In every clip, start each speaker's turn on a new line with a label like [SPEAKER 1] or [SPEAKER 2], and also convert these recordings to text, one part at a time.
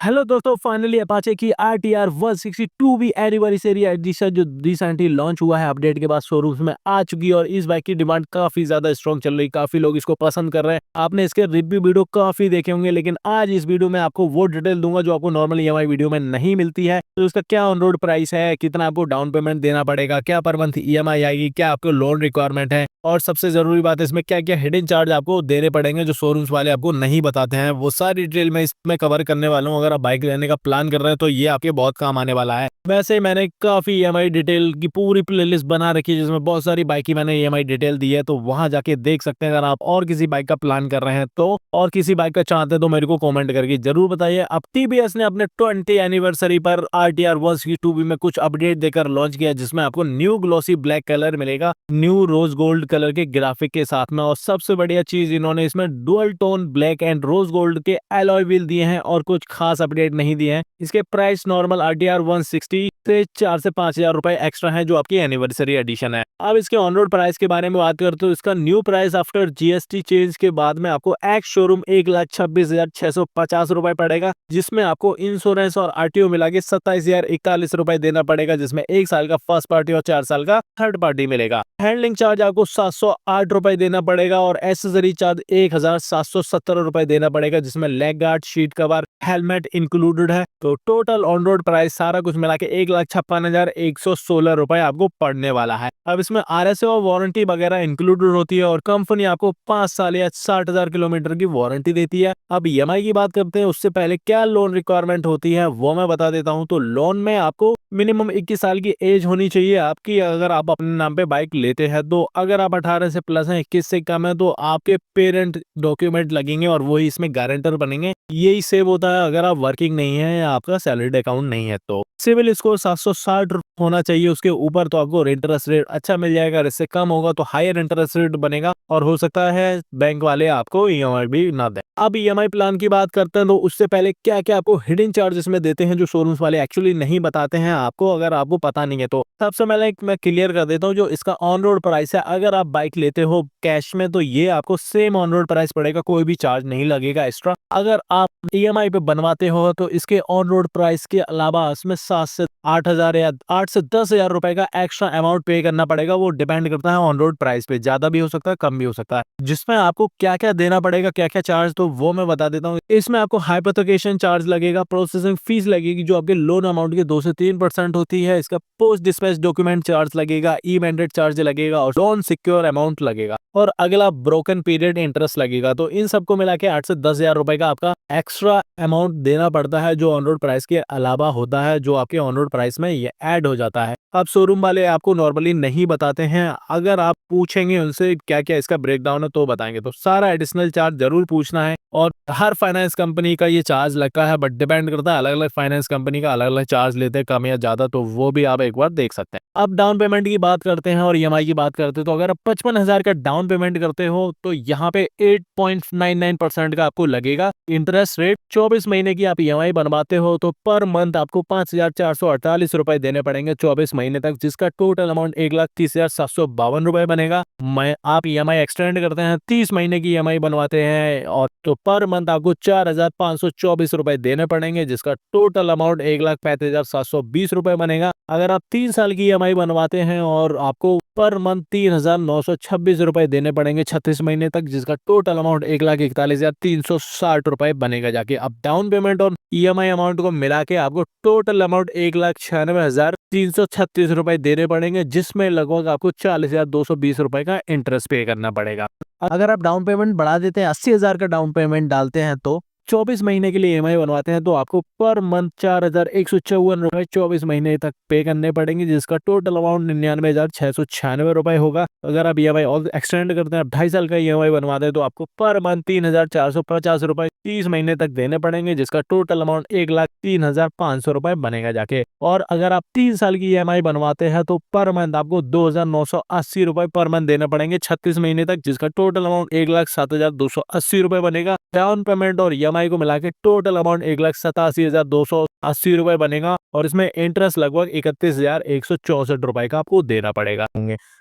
[SPEAKER 1] Hello दोस्तों, finally Apache की RTR 162V anniversary edition जो रिसेंटली लॉन्च हुआ है अपडेट के बाद शोरूम्स में आ चुकी है और इस बाइक की डिमांड काफी ज्यादा स्ट्रॉन्ग चल रही। काफी लोग इसको पसंद कर रहे हैं। आपने इसके रिव्यू वीडियो काफी देखे होंगे, लेकिन आज इस वीडियो में आपको वो डिटेल दूंगा जो आपको नॉर्मल EMI वीडियो में नहीं मिलती है। तो इसका क्या ऑन रोड प्राइस है, कितना आपको डाउन पेमेंट देना पड़ेगा, क्या पर मंथ EMI आएगी, क्या आपको लोन रिक्वायरमेंट है, और सबसे जरूरी बात है इसमें क्या क्या हिडन चार्ज आपको देने पड़ेंगे जो शोरूम्स वाले आपको नहीं बताते हैं। वो सारी डिटेल मैं इसमें कवर करने वाला हूँ। अगर आप बाइक लेने का प्लान कर रहे हैं तो ये आपके बहुत काम आने वाला है। वैसे मैंने काफी EMI डिटेल की पूरी प्लेलिस्ट बना रखी है जिसमें बहुत सारी बाइक की मैंने EMI डिटेल दी है, तो वहां जाके देख सकते हैं। अगर आप और किसी बाइक का प्लान कर रहे हैं तो और किसी बाइक का चाहते हैं तो मेरे को कमेंट करके जरूर बताइए। अब TBS ने अपने 20 एनिवर्सरी पर RTR 162V में कुछ अपडेट देकर लॉन्च किया, जिसमें आपको न्यू ग्लॉसी ब्लैक कलर मिलेगा, न्यू रोज गोल्ड कलर के ग्राफिक के साथ में, और सबसे बढ़िया चीज इन्होंने इसमें dual tone black and rose gold के एलॉय व्हील दिए हैं और कुछ खास अपडेट नहीं दिए हैं। इसके प्राइस नॉर्मल RTR 160 से 4 से 5 हजार रुपए एक्स्ट्रा है जो आपकी एनिवर्सरी एडिशन है। अब इसके ऑन रोड प्राइस के बारे में बात करते हो, इसका new price after GST change के बाद में आपको एक्स शोरूम 1,26,650 रुपए पड़ेगा, जिसमें आपको इंश्योरेंस और RTO मिला के 27,041 रुपए देना पड़ेगा, जिसमें 1 साल का फर्स्ट पार्टी और 4 साल का थर्ड पार्टी मिलेगा। हैंडलिंग चार्ज आपको 708 रुपए देना पड़ेगा और एसेसरी चार्ज 1,770 रुपए देना पड़ेगा, जिसमें leg guard, sheet cover, helmet included है। तो टोटल ऑन रोड प्राइस सारा कुछ मिला के 1,56,116 रुपए आपको पड़ने वाला है। अब इसमें RSA और वारंटी वगैरह इंक्लूडेड होती है और कंपनी आपको 5 साल या 60,000 किलोमीटर की वारंटी देती है। अब EMI की बात करते हैं, उससे पहले क्या लोन रिक्वायरमेंट होती है वो मैं बता देता हूँ। तो लोन में आपको मिनिमम 21 साल की एज होनी चाहिए आपकी, अगर आप अपने नाम पे बाइक लेते हैं तो। अगर आप 18 से प्लस हैं, 21 से कम है, तो आपके पेरेंट डॉक्यूमेंट लगेंगे और वही इसमें गारंटर बनेंगे। यही सेव होता है अगर आप वर्किंग नहीं है या आपका सैलरीड अकाउंट नहीं है तो। सिविल स्कोर 760 होना चाहिए, उसके ऊपर तो आपको इंटरेस्ट रेट अच्छा मिल जाएगा, इससे कम होगा तो हायर इंटरेस्ट रेट बनेगा और हो सकता है बैंक वाले आपको EMI भी ना दें। अब EMI प्लान की बात करते हैं तो उससे पहले क्या क्या आपको हिडन चार्जेस में देते हैं जो शोरूम्स वाले एक्चुअली नहीं बताते हैं आपको, अगर आपको पता नहीं है तो। सबसे पहले मैं क्लियर कर देता हूँ, जो इसका ऑन रोड प्राइस है, अगर आप बाइक लेते हो कैश में तो ये आपको सेम ऑन रोड प्राइस पड़ेगा, कोई भी चार्ज नहीं लगेगा एक्स्ट्रा। अगर आप EMI पे बनवाते हो तो इसके ऑन रोड प्राइस के अलावा इसमें 7 से 8 हजार या 8 से 10 हजार रुपए का एक्स्ट्रा अमाउंट पे करना पड़ेगा। वो डिपेंड करता है ऑन रोड प्राइस पे, ज्यादा भी हो सकता है कम भी हो सकता है। जिसमें आपको क्या क्या देना पड़ेगा, क्या क्या चार्ज, तो वो मैं बता देता हूँ। इसमें आपको हाइपोथेकेशन चार्ज लगेगा, प्रोसेसिंग फीस लगेगी जो आपके लोन अमाउंट के 2 से 3% होती है। इसका पोस्ट डिस्पैच डॉक्यूमेंट चार्ज लगेगा, ई मैंडेट चार्ज लगेगा और लोन सिक्योर अमाउंट लगेगा, और अगला ब्रोकन पीरियड इंटरेस्ट लगेगा। तो इन सबको मिला के 8 से 10 हजार रुपए का आपका एक्स्ट्रा अमाउंट देना पड़ता है, जो ऑन रोड प्राइस के अलावा होता है, जो आपके ऑन रोड प्राइस में ये ऐड हो जाता है। अब शोरूम वाले आपको नॉर्मली नहीं बताते हैं, अगर आप पूछेंगे उनसे क्या क्या इसका ब्रेकडाउन है तो बताएंगे। तो सारा एडिशनल चार्ज जरूर पूछना है, और हर फाइनेंस कंपनी का ये चार्ज लगता है, बट डिपेंड करता है, अलग अलग फाइनेंस कंपनी का अलग अलग चार्ज लेते हैं, कम या ज्यादा, तो वो भी आप एक बार देख सकते हैं। अब डाउन पेमेंट की बात करते हैं और EMI की बात करते हैं, तो अगर आप 55,000 का डाउन पेमेंट करते हो तो यहाँ पे 8.99% का आपको लगेगा इंटरेस्ट रेट। 24 महीने की आप EMI बनवाते हो तो पर मंथ आपको 5,448 रुपए देने पड़ेंगे 24 महीने तक, जिसका टोटल अमाउंट 1,30,752 रुपए बनेगा। मैं आप EMI एक्सटेंड करते हैं, 30 महीने की EMI बनवाते हैं और तो पर मंथ आपको 4,524 रुपए देने पड़ेंगे, जिसका टोटल अमाउंट 1,35,720 रुपए बनेगा। अगर आप 3 साल की EMI बनवाते हैं और आपको पर मंथ 3,926 रुपए देने पड़ेंगे 36 महीने तक, जिसका टोटल अमाउंट 1,41,360 रुपए बनेगा जाके। अब डाउन पेमेंट और EMI अमाउंट को मिला के आपको टोटल अमाउंट 1,96,336 रुपए देने पड़ेंगे, जिसमें लगभग आपको 40,220 रुपए का इंटरेस्ट पे करना पड़ेगा। अगर आप डाउन पेमेंट बढ़ा देते हैं, 80,000 का डाउन पेमेंट डालते हैं तो 24 महीने के लिए EMI बनवाते हैं तो आपको पर मंथ 4,154 रुपए 24 महीने तक पे करने पड़ेंगे, जिसका टोटल अमाउंट 99,696 रुपए होगा। अगर आप EMI और एक्सटेंड करते हैं, 2.5 साल का EMI बनवाते हैं तो आपको पर मंथ 3,450 रुपए 30 महीने तक देने पड़ेंगे, जिसका टोटल अमाउंट 1,03,500 रुपए बनेगा जाके। और अगर आप 3 साल की EMI बनवाते हैं तो पर मंथ आपको 2,980 रुपए पर मंथ देने पड़ेंगे 36 महीने तक, जिसका टोटल अमाउंट 1,07,280 रुपए बनेगा। डाउन पेमेंट और EMI ईएमआई को मिला के टोटल अमाउंट 1,87,280 रुपए बनेगा और इसमें इंटरेस्ट लगभग 31,164 रुपए का आपको देना पड़ेगा।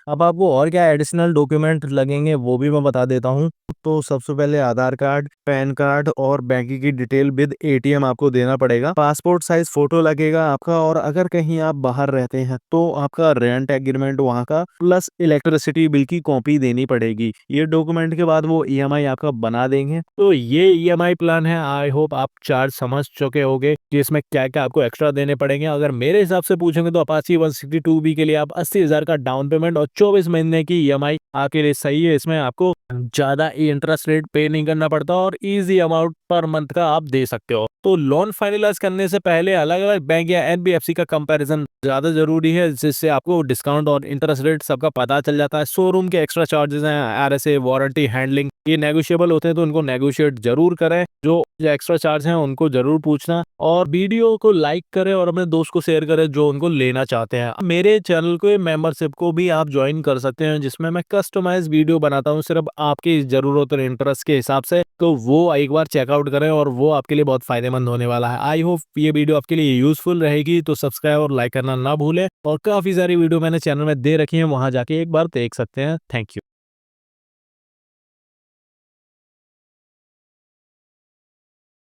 [SPEAKER 2] अब आपको और क्या एडिशनल डॉक्यूमेंट लगेंगे वो भी मैं बता देता हूँ। तो सबसे पहले आधार कार्ड, पैन कार्ड और बैंक की डिटेल विद एटीएम आपको देना पड़ेगा। पासपोर्ट साइज फोटो लगेगा आपका, और अगर कहीं आप बाहर रहते हैं तो आपका रेंट एग्रीमेंट वहाँ का प्लस इलेक्ट्रिसिटी बिल की कॉपी देनी पड़ेगी। ये डॉक्यूमेंट के बाद वो ईएमआई आपका बना देंगे।
[SPEAKER 1] तो ये ईएमआई प्लान है। आई होप आप चार्ज समझ चुके होंगे कि इसमें क्या क्या आपको एक्स्ट्रा देने पड़ेंगे। अगर मेरे हिसाब से पूछेंगे तो अपाची 162B के लिए आप 80,000 का डाउन पेमेंट और 24 महीने की ईएमआई आपके लिए सही है। इसमें आपको ज्यादा इंटरेस्ट रेट पे नहीं करना पड़ता और इजी अमाउंट पर मंथ का आप दे सकते हो। तो लोन फाइनलाइज करने से पहले अलग अलग बैंक या एनबीएफसी का कंपैरिजन ज्यादा जरूरी है, जिससे आपको डिस्काउंट और इंटरेस्ट रेट सबका पता चल जाता है। शोरूम के एक्स्ट्रा चार्जेस हैं, आरएसए, वारंटी, हैंडलिंग, ये नेगोशिएबल होते हैं तो उनको नेगोशिएट जरूर करें। जो एक्स्ट्रा चार्ज हैं उनको जरूर पूछना, और वीडियो को लाइक करें और अपने दोस्त को शेयर करें जो उनको लेना चाहते हैं। मेरे चैनल को मेंबरशिप को भी आप ज्वाइन कर सकते हैं, जिसमें मैं कस्टमाइज वीडियो बनाता हूँ सिर्फ आपकी जरूरत और इंटरेस्ट के हिसाब से। तो वो एक बार चेकआउट करें और वो आपके लिए बहुत फायदेमंद होने वाला है। आई होप ये वीडियो आपके लिए यूजफुल रहेगी। तो सब्सक्राइब और लाइक करना ना भूलें, और काफी सारी वीडियो मैंने चैनल में दे रखी है, वहां जाके एक बार देख सकते हैं। Thank you.